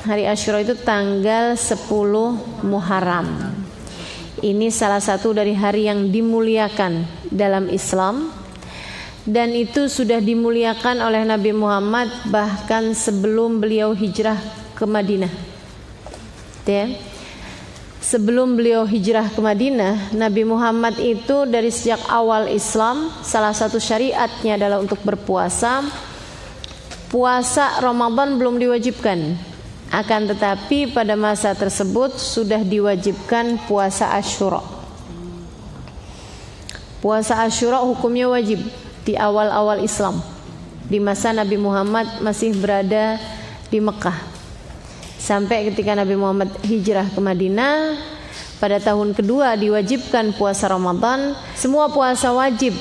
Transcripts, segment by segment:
Hari Asyura itu tanggal 10 Muharram. Ini salah satu dari hari yang dimuliakan dalam Islam, dan itu sudah dimuliakan oleh Nabi Muhammad bahkan sebelum beliau hijrah ke Madinah. Ya. Sebelum beliau hijrah ke Madinah, Nabi Muhammad itu dari sejak awal Islam, salah satu syariatnya adalah untuk berpuasa. Puasa Ramadan belum diwajibkan, akan tetapi pada masa tersebut sudah diwajibkan puasa Asyura. Puasa Asyura hukumnya wajib di awal-awal Islam, di masa Nabi Muhammad masih berada di Mekah. Sampai ketika Nabi Muhammad hijrah ke Madinah, pada tahun kedua diwajibkan puasa Ramadan. Semua puasa wajib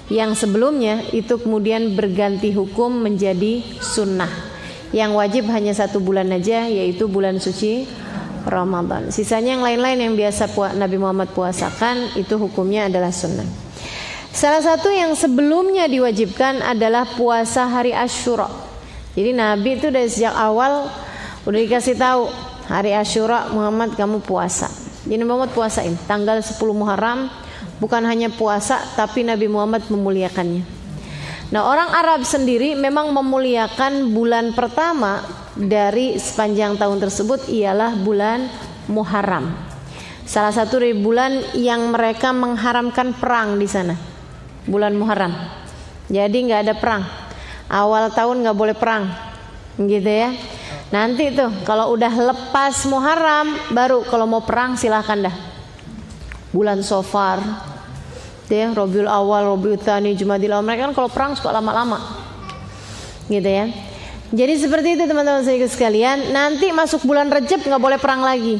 yang sebelumnya itu kemudian berganti hukum menjadi sunnah. Yang wajib hanya 1 bulan aja, yaitu bulan suci Ramadan. Sisanya yang lain-lain yang biasa Nabi Muhammad puasakan, itu hukumnya adalah sunnah. Salah satu yang sebelumnya diwajibkan adalah puasa hari Asyura. Jadi Nabi itu dari sejak awal udah dikasih tahu, hari Asyura Muhammad kamu puasa. Jadi Muhammad puasain tanggal 10 Muharram. Bukan hanya puasa, tapi Nabi Muhammad memuliakannya. Nah, orang Arab sendiri memang memuliakan bulan pertama dari sepanjang tahun tersebut ialah bulan Muharram. Salah satu dari bulan yang mereka mengharamkan perang di sana, bulan Muharram. Jadi nggak ada perang. Awal tahun nggak boleh perang, gitu ya. Nanti tuh kalau udah lepas Muharram, baru kalau mau perang silahkan dah. Bulan Safar, ya, Rabiul Awal, Rabiul Tsani, Jumadil Awal, mereka kan kalau perang suka lama-lama, gitu ya. Jadi seperti itu teman-teman sekalian. Nanti masuk bulan Rejab nggak boleh perang lagi,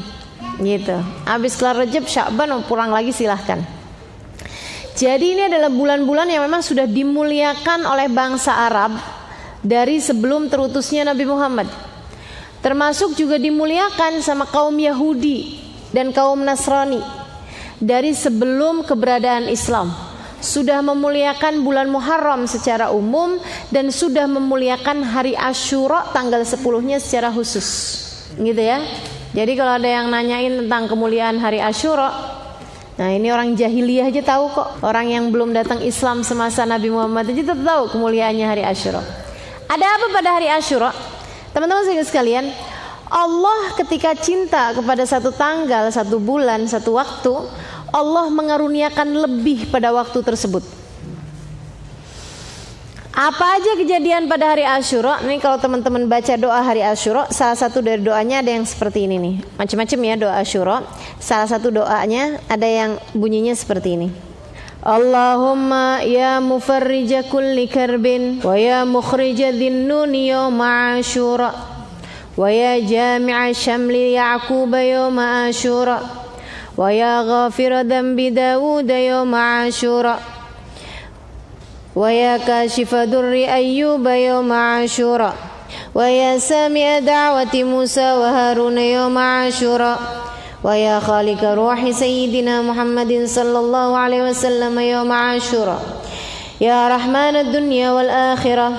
gitu. Habis kelar Rejab, Sya'ban mau perang lagi silahkan. Jadi ini adalah bulan-bulan yang memang sudah dimuliakan oleh bangsa Arab dari sebelum terutusnya Nabi Muhammad. Termasuk juga dimuliakan sama kaum Yahudi dan kaum Nasrani dari sebelum keberadaan Islam. Sudah memuliakan bulan Muharram secara umum dan sudah memuliakan hari Asyura tanggal 10-nya secara khusus, gitu ya. Jadi kalau ada yang nanyain tentang kemuliaan hari Asyura, nah ini orang jahiliyah aja tahu kok. Orang yang belum datang Islam semasa Nabi Muhammad aja tetap tahu kemuliaannya hari Asyura. Ada apa pada hari Asyura? Teman-teman sekalian, Allah ketika cinta kepada satu tanggal, satu bulan, satu waktu, Allah mengaruniakan lebih pada waktu tersebut. Apa aja kejadian pada hari Asyura? Nih kalau teman-teman baca doa hari Asyura, salah satu dari doanya ada yang seperti ini nih. Macam-macam ya doa Asyura. Salah satu doanya ada yang bunyinya seperti ini. Allahumma ya mufarrija kulli karbin wa ya mukhrija dhinnuni yawma Asyura wa ya jami'a syamli Ya'quba yawma Asyura wa ya ghafira dhanbi Dawud yawma Asyura wa ya kashifa durri Ayyuba yawma Asyura wa ya sami'a da'wati Musa wa Haruna yawma Asyura wa ya khaliqa ruhi sayyidina Muhammadin sallallahu alaihi wasallam yawma Asyura ya rahman ad-dunya wal akhirah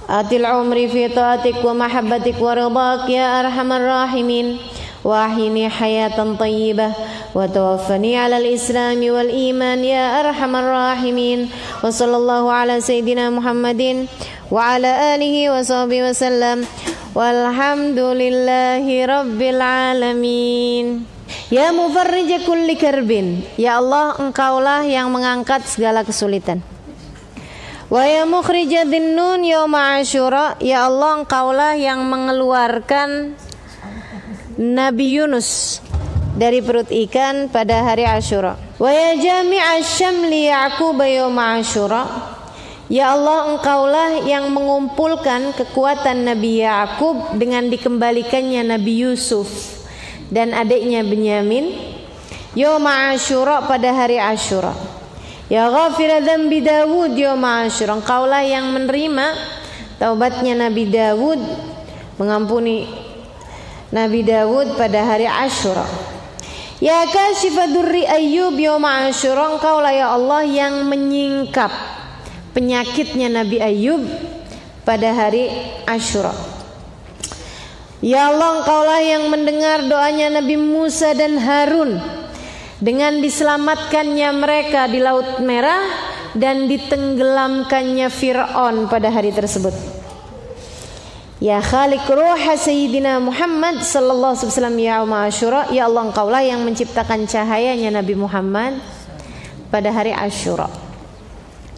atil umri fi ta'atik wa mahabbatik wa ridak ya arhamar rahimin wa ahyini hayatan tayyibah wa tawaffani ala al-islam wal iman ya arhamar rahimin wa sallallahu ala sayyidina Muhammadin wa ala alihi wa sahbihi wasallam walhamdulillahi rabbil alamin. Ya mufarrija kulli karbin, ya Allah engkaulah yang mengangkat segala kesulitan. Wa ya mukhrija dhinnun yawma Asyura, ya Allah engkaulah yang mengeluarkan Nabi Yunus dari perut ikan pada hari Asyura. Wa ya jami'a syamli Ya'qub yawma Asyura, ya Allah engkaulah yang mengumpulkan kekuatan Nabi Ya'qub dengan dikembalikannya Nabi Yusuf dan adiknya Benyamin yawma Asyura pada hari Asyura. Ya ghafira dhanbi Dawud yawma Asyura, engkaulah yang menerima taubatnya Nabi Dawud, mengampuni Nabi Dawud pada hari Asyura. Ya kashifa durri Ayyub yawma Asyura, engkaulah ya Allah yang menyingkap penyakitnya Nabi Ayyub pada hari Asyura. Ya Allah, Engkaulah yang mendengar doanya Nabi Musa dan Harun dengan diselamatkannya mereka di Laut Merah dan ditenggelamkannya Fir'aun pada hari tersebut. Ya Khaliq ruha Sayyidina Muhammad sallallahu alaihi wasallam yaum Asyura, ya Allah, Engkaulah yang menciptakan cahayanya Nabi Muhammad pada hari Asyura.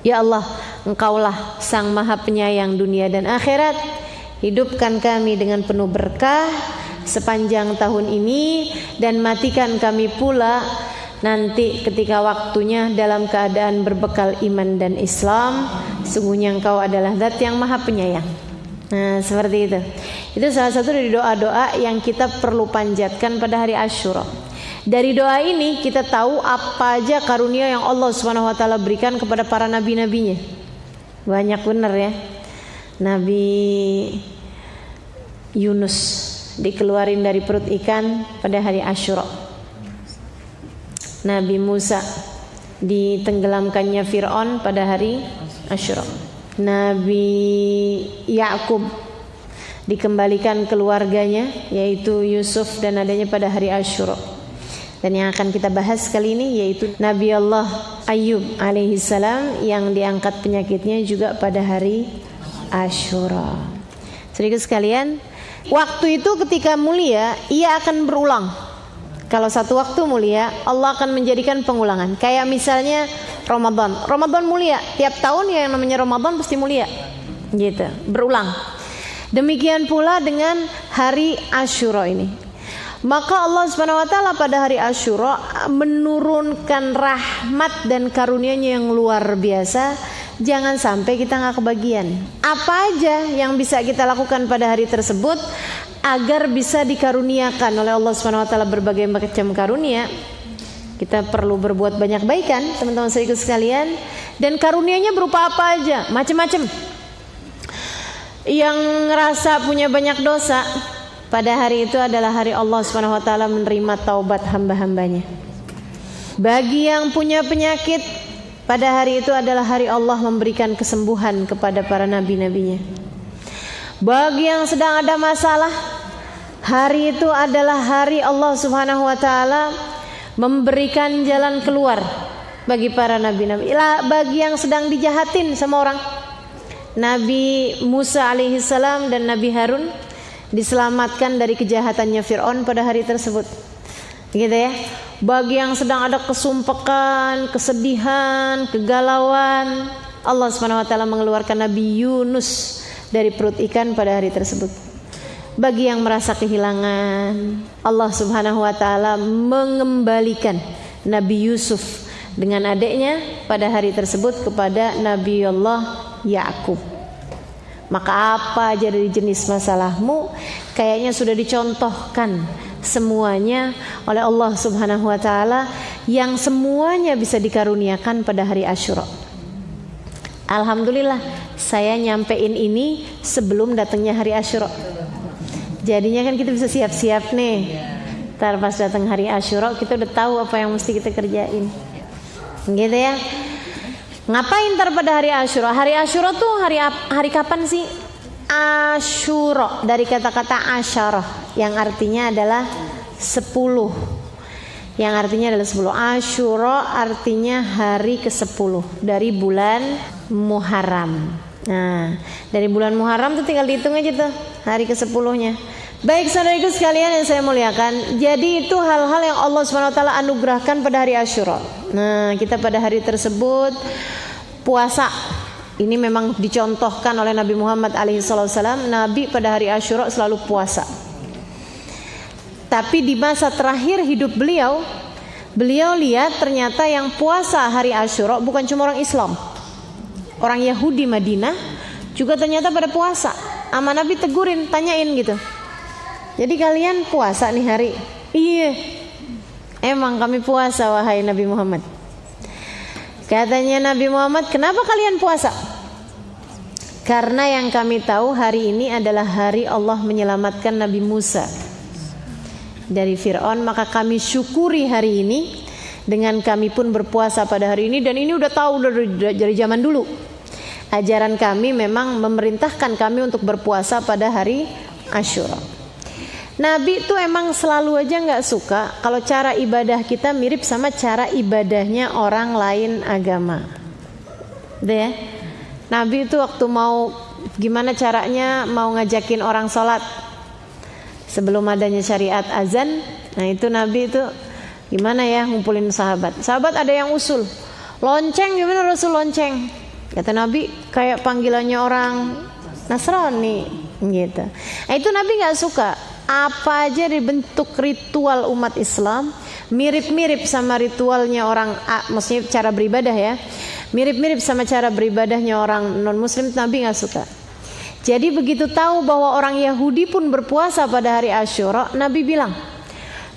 Ya Allah, Engkaulah Sang Maha Penyayang dunia dan akhirat. Hidupkan kami dengan penuh berkah sepanjang tahun ini dan matikan kami pula nanti ketika waktunya dalam keadaan berbekal iman dan Islam. Sungguhnya Engkau adalah Zat yang Maha Penyayang. Nah, seperti itu. Itu salah satu dari doa-doa yang kita perlu panjatkan pada hari Asyura. Dari doa ini kita tahu apa aja karunia yang Allah Subhanahu wa taala berikan kepada para nabi-nabinya. Banyak benar ya. Nabi Yunus dikeluarin dari perut ikan pada hari Asyura. Nabi Musa ditenggelamkannya Fir'aun pada hari Asyura. Nabi Yakub dikembalikan keluarganya yaitu Yusuf dan adanya pada hari Asyura. Dan yang akan kita bahas kali ini yaitu Nabi Allah Ayyub alaihissalam yang diangkat penyakitnya juga pada hari Asyura. Saudara sekalian, waktu itu ketika mulia ia akan berulang. Kalau satu waktu mulia, Allah akan menjadikan pengulangan. Kayak misalnya Ramadan. Ramadan mulia, tiap tahun yang namanya Ramadan pasti mulia. Gitu, berulang. Demikian pula dengan hari Asyura ini. Maka Allah Subhanahu wa taala pada hari Asyura menurunkan rahmat dan karunia-Nya yang luar biasa. Jangan sampai kita nggak kebagian. Apa aja yang bisa kita lakukan pada hari tersebut agar bisa dikaruniakan oleh Allah Subhanahu wa taala berbagai macam karunia? Kita perlu berbuat banyak baikan, teman-teman saudaraku sekalian. Dan karunia-Nya berupa apa aja? Macam-macam. Yang ngerasa punya banyak dosa, pada hari itu adalah hari Allah Subhanahu wa taala menerima taubat hamba-hambanya. Bagi yang punya penyakit, pada hari itu adalah hari Allah memberikan kesembuhan kepada para nabi-nabinya. Bagi yang sedang ada masalah, hari itu adalah hari Allah Subhanahu wa taala memberikan jalan keluar bagi para nabi-nabi. Bagi yang sedang dijahatin sama orang, Nabi Musa alaihissalam dan Nabi Harun diselamatkan dari kejahatannya Fir'aun pada hari tersebut. Gitu ya. Bagi yang sedang ada kesumpakan, kesedihan, kegalauan, Allah Subhanahu wa taala mengeluarkan Nabi Yunus dari perut ikan pada hari tersebut. Bagi yang merasa kehilangan, Allah Subhanahu wa taala mengembalikan Nabi Yusuf dengan adiknya pada hari tersebut kepada Nabi Allah Yakub. Maka apa aja dari jenis masalahmu kayaknya sudah dicontohkan semuanya oleh Allah Subhanahu wa taala yang semuanya bisa dikaruniakan pada hari Asyura. Alhamdulillah saya nyampein ini sebelum datangnya hari Asyura. Jadinya kan kita bisa siap-siap nih. Ntar pas datang hari Asyura kita udah tahu apa yang mesti kita kerjain. Gitu ya. Ngapain ntar pada hari Asyura? Hari Asyura tuh hari kapan sih? Asyura dari kata-kata asyarah yang artinya adalah 10. Yang artinya adalah 10. Asyura artinya hari ke-10 dari bulan Muharram. Nah, dari bulan Muharram tuh tinggal dihitung aja tuh hari ke-10-nya. Baik saudaraku sekalian yang saya muliakan, jadi itu hal-hal yang Allah SWT anugerahkan pada hari Asyura. Nah, kita pada hari tersebut puasa. Ini memang dicontohkan oleh Nabi Muhammad alaihissalam. Nabi pada hari Asyura selalu puasa. Tapi di masa terakhir hidup beliau lihat ternyata yang puasa hari Asyura bukan cuma orang Islam. Orang Yahudi Madinah juga ternyata pada puasa. Sama Nabi tegurin, tanyain gitu. Jadi kalian puasa nih hari? Iya. Emang kami puasa wahai Nabi Muhammad. Katanya Nabi Muhammad, kenapa kalian puasa? Karena yang kami tahu hari ini adalah hari Allah menyelamatkan Nabi Musa dari Fir'aun, maka kami syukuri hari ini dengan kami pun berpuasa pada hari ini. Dan ini udah tahu dari zaman dulu. Ajaran kami memang memerintahkan kami untuk berpuasa pada hari Asyura. Nabi tuh emang selalu aja nggak suka kalau cara ibadah kita mirip sama cara ibadahnya orang lain agama. Udah ya? Nabi itu waktu mau gimana caranya mau ngajakin orang sholat sebelum adanya syariat azan, nah itu Nabi itu gimana ya ngumpulin sahabat. Sahabat ada yang usul, lonceng gimana Rasul lonceng? Kata Nabi kayak panggilannya orang Nasrani gitu. Nah itu Nabi nggak suka. Apa aja dibentuk ritual umat Islam mirip-mirip sama ritualnya orang, maksudnya cara beribadah ya, mirip-mirip sama cara beribadahnya orang non muslim, Nabi nggak suka. Jadi begitu tahu bahwa orang Yahudi pun berpuasa pada hari Asyura, Nabi bilang,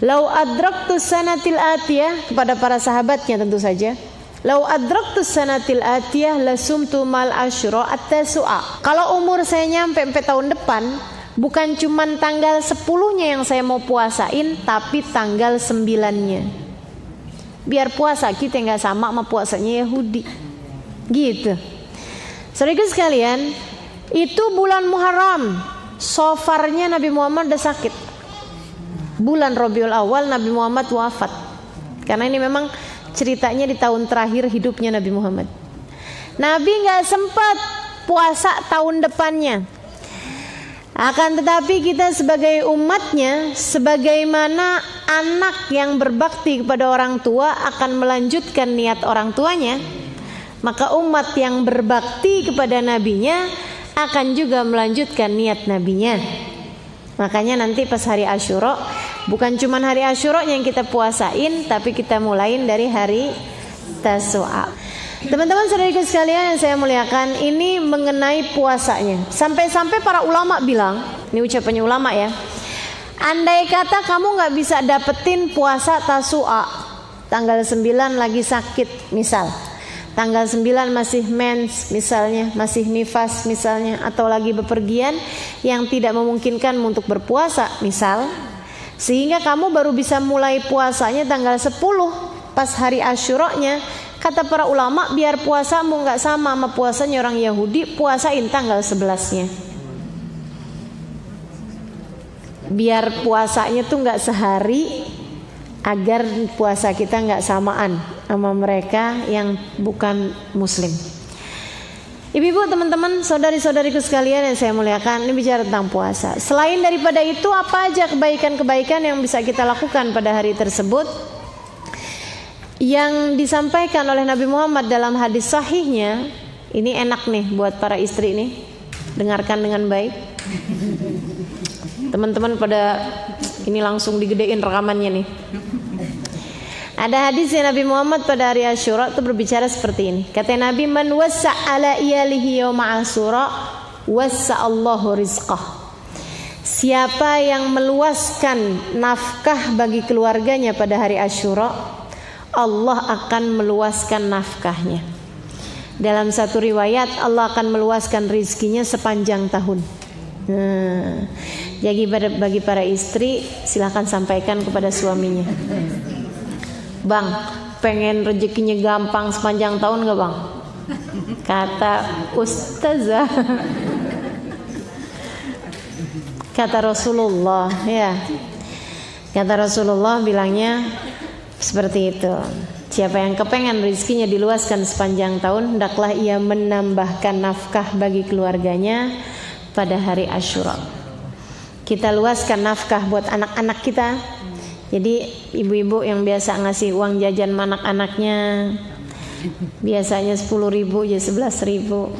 "Lau adraktu sanatil atiyah," kepada para sahabatnya tentu saja, "Lau adraktu sanatil atiyah lasumtu mal Asyura at-tasu'a." Kalau umur saya nyampe 4 tahun depan, bukan cuman tanggal 10-nya yang saya mau puasain, tapi tanggal 9-nya. Biar puasa kita nggak sama puasanya Yahudi. Gitu. Saudara sekalian, itu bulan Muharram. So far-nya Nabi Muhammad udah sakit. Bulan Rabiul Awal Nabi Muhammad wafat. Karena ini memang ceritanya di tahun terakhir hidupnya Nabi Muhammad. Nabi nggak sempat puasa tahun depannya. Akan tetapi kita sebagai umatnya, sebagaimana anak yang berbakti kepada orang tua akan melanjutkan niat orang tuanya, maka umat yang berbakti kepada nabinya akan juga melanjutkan niat nabinya. Makanya nanti pas hari Asyura, bukan cuma hari Asyura yang kita puasain, tapi kita mulain dari hari Tasu'a. Teman-teman saudariku sekalian yang saya muliakan, ini mengenai puasanya. Sampai-sampai para ulama bilang, ini ucapannya ulama ya, andai kata kamu gak bisa dapetin puasa Tasu'a, tanggal 9 lagi sakit misal, tanggal 9 masih mens misalnya, masih nifas misalnya, atau lagi bepergian yang tidak memungkinkan untuk berpuasa misal, sehingga kamu baru bisa mulai puasanya tanggal 10 pas hari Asyuranya. Kata para ulama, biar puasamu gak sama puasanya orang Yahudi, puasain tanggal 11-nya. Biar puasanya tuh gak sehari, agar puasa kita gak samaan sama mereka yang bukan muslim. Ibu-ibu, teman-teman, saudari-saudariku sekalian yang saya muliakan, ini bicara tentang puasa. Selain daripada itu, apa aja kebaikan-kebaikan yang bisa kita lakukan pada hari tersebut? Yang disampaikan oleh Nabi Muhammad dalam hadis sahihnya, ini enak nih buat para istri nih, dengarkan dengan baik. Teman-teman pada ini langsung digedein rekamannya nih. Ada hadis yang Nabi Muhammad pada hari Asyura itu berbicara seperti ini. Kata Nabi, "Man wassa ala iyalihi yawma Asyura, wassa Allahu rizqah." Siapa yang meluaskan nafkah bagi keluarganya pada hari Asyura, Allah akan meluaskan nafkahnya. Dalam satu riwayat, Allah akan meluaskan rizkinya sepanjang tahun. Jadi bagi para istri, silahkan sampaikan kepada suaminya, "Bang, pengen rezekinya gampang sepanjang tahun gak bang?" Kata ustazah, kata Rasulullah ya, kata Rasulullah bilangnya seperti itu. Siapa yang kepengen rezekinya diluaskan sepanjang tahun, hendaklah ia menambahkan nafkah bagi keluarganya pada hari Asyura. Kita luaskan nafkah buat anak-anak kita. Jadi ibu-ibu yang biasa ngasih uang jajan anak-anaknya, biasanya 10.000 ya 11.000.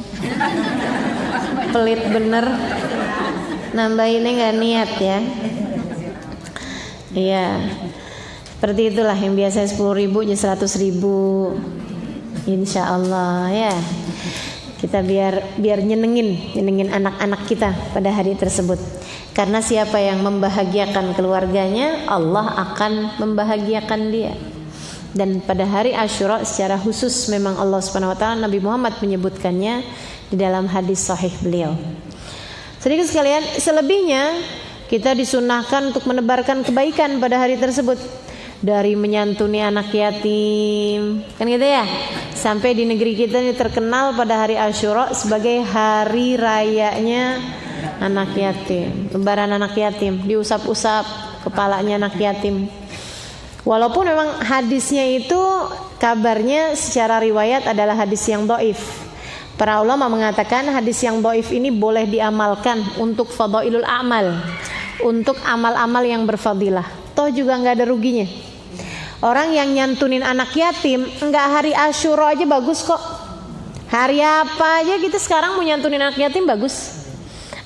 Pelit bener, nambahinnya gak niat ya. Iya, seperti itulah, yang biasa 10.000 jadi 100.000, insya Allah ya. Kita biar nyenengin anak-anak kita pada hari tersebut. Karena siapa yang membahagiakan keluarganya, Allah akan membahagiakan dia. Dan pada hari Asyura secara khusus memang Allah Subhanahu wa taala, Nabi Muhammad menyebutkannya di dalam hadis sahih beliau. Sedikit sekalian, selebihnya kita disunahkan untuk menebarkan kebaikan pada hari tersebut. Dari menyantuni anak yatim, kan gitu ya, sampai di negeri kita ini terkenal pada hari Asyura sebagai hari rayanya anak yatim. Lembaran anak yatim, diusap-usap kepalanya anak yatim. Walaupun memang hadisnya itu kabarnya secara riwayat adalah hadis yang dhaif. Para ulama mengatakan hadis yang dhaif ini boleh diamalkan untuk fadailul amal, untuk amal-amal yang berfadilah. Toh juga nggak ada ruginya. Orang yang nyantunin anak yatim, nggak hari Asyura aja bagus kok. Hari apa aja kita sekarang mau nyantunin anak yatim bagus.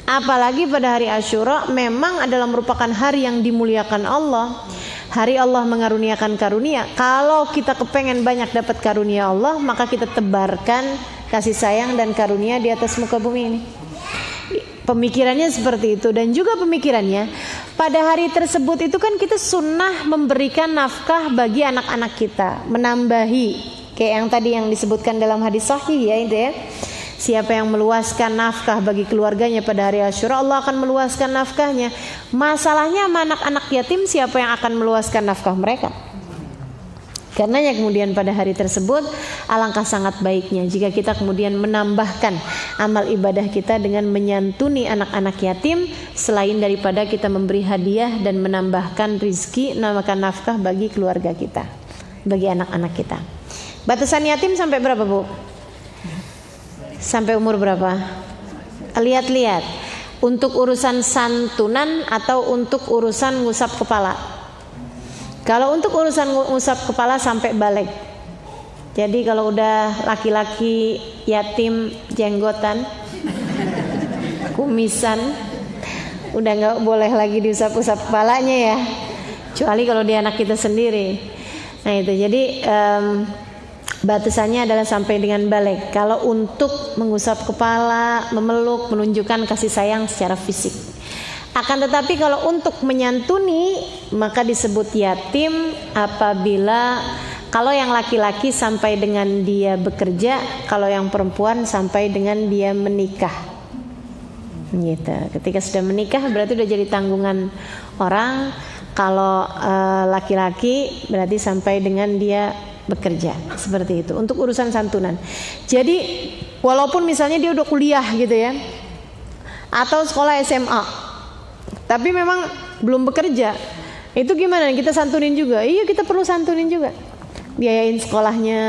Apalagi pada hari Asyura memang adalah merupakan hari yang dimuliakan Allah. Hari Allah mengaruniakan karunia. Kalau kita kepengen banyak dapat karunia Allah, maka kita tebarkan kasih sayang dan karunia di atas muka bumi ini. Pemikirannya seperti itu. Dan juga pemikirannya, pada hari tersebut itu kan kita sunnah memberikan nafkah bagi anak-anak kita, menambahi kayak yang tadi yang disebutkan dalam hadis sahih ya itu ya. Siapa yang meluaskan nafkah bagi keluarganya pada hari Asyura, Allah akan meluaskan nafkahnya. Masalahnya sama anak-anak yatim, siapa yang akan meluaskan nafkah mereka? Karenanya kemudian pada hari tersebut alangkah sangat baiknya jika kita kemudian menambahkan amal ibadah kita dengan menyantuni anak-anak yatim, selain daripada kita memberi hadiah dan menambahkan rizki, namakan nafkah bagi keluarga kita, bagi anak-anak kita. Batasan yatim sampai berapa, Bu? Sampai umur berapa? Lihat-lihat. Untuk urusan santunan atau untuk urusan ngusap kepala? Kalau untuk urusan ngusap kepala sampai balik. Jadi kalau udah laki-laki yatim jenggotan, kumisan, udah nggak boleh lagi diusap-usap kepalanya ya. Kecuali kalau dia anak kita sendiri. Nah itu jadi batasannya adalah sampai dengan balik. Kalau untuk mengusap kepala, memeluk, menunjukkan kasih sayang secara fisik. Akan tetapi kalau untuk menyantuni, maka disebut yatim apabila kalau yang laki-laki sampai dengan dia bekerja, kalau yang perempuan sampai dengan dia menikah. Gitu. Ketika sudah menikah berarti sudah jadi tanggungan orang. Kalau laki-laki berarti sampai dengan dia bekerja, seperti itu untuk urusan santunan. Jadi walaupun misalnya dia udah kuliah gitu ya, atau sekolah SMA, tapi memang belum bekerja, itu gimana? Kita santunin juga? Iya, kita perlu santunin juga. Biayain sekolahnya,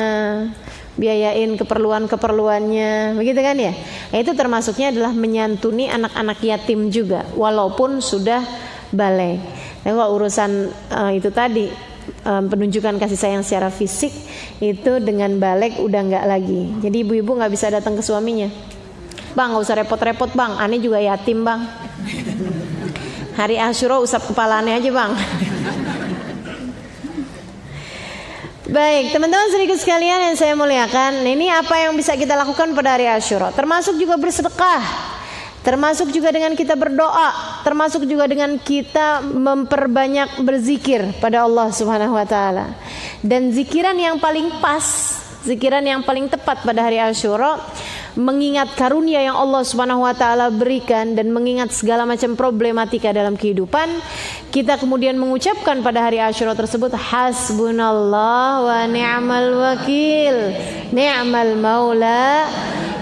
biayain keperluan-keperluannya, begitu kan ya? Nah, itu termasuknya adalah menyantuni anak-anak yatim juga, walaupun sudah balik. Nah, kalau urusan itu tadi penunjukan kasih sayang secara fisik itu dengan balik udah nggak lagi. Jadi ibu-ibu nggak bisa datang ke suaminya, bang nggak usah repot-repot bang, ane juga yatim bang, hari Asyura usap kepalanya aja bang. Baik teman-teman sedikit sekalian yang saya muliakan, ini apa yang bisa kita lakukan pada hari Asyura, termasuk juga bersedekah, termasuk juga dengan kita berdoa, termasuk juga dengan kita memperbanyak berzikir pada Allah Subhanahu wa taala. Dan zikiran yang paling pas, zikiran yang paling tepat pada hari Asyura, mengingat karunia yang Allah Subhanahu wa taala berikan dan mengingat segala macam problematika dalam kehidupan, kita kemudian mengucapkan pada hari Asyura tersebut hasbunallah wa ni'mal wakil, ni'mal maula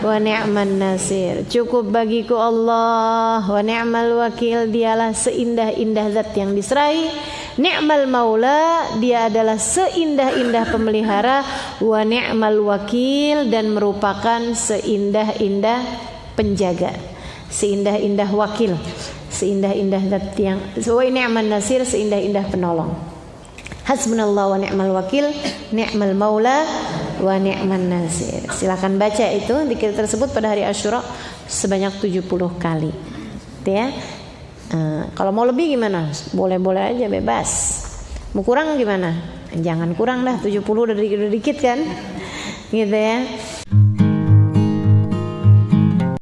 wa ni'man nasir. Cukup bagiku Allah, wa ni'mal wakil, dialah seindah-indah zat yang diserahi, ni'mal maula, dia adalah seindah-indah pemelihara, wa ni'mal wakil, dan merupakan seindah-indah penjaga, seindah-indah wakil, seindah-indah zat yang, wa ni'man nasir, seindah-indah penolong. Hasbunallah wa ni'mal wakil, ni'mal maula wa ni'man nasir. Silakan baca itu zikir tersebut pada hari Asyura sebanyak 70 kali. Gitu ya. Kalau mau lebih gimana? Boleh-boleh aja, bebas. Mau kurang gimana? Jangan kurang dah, 70 udah dikit kan? Gitu ya.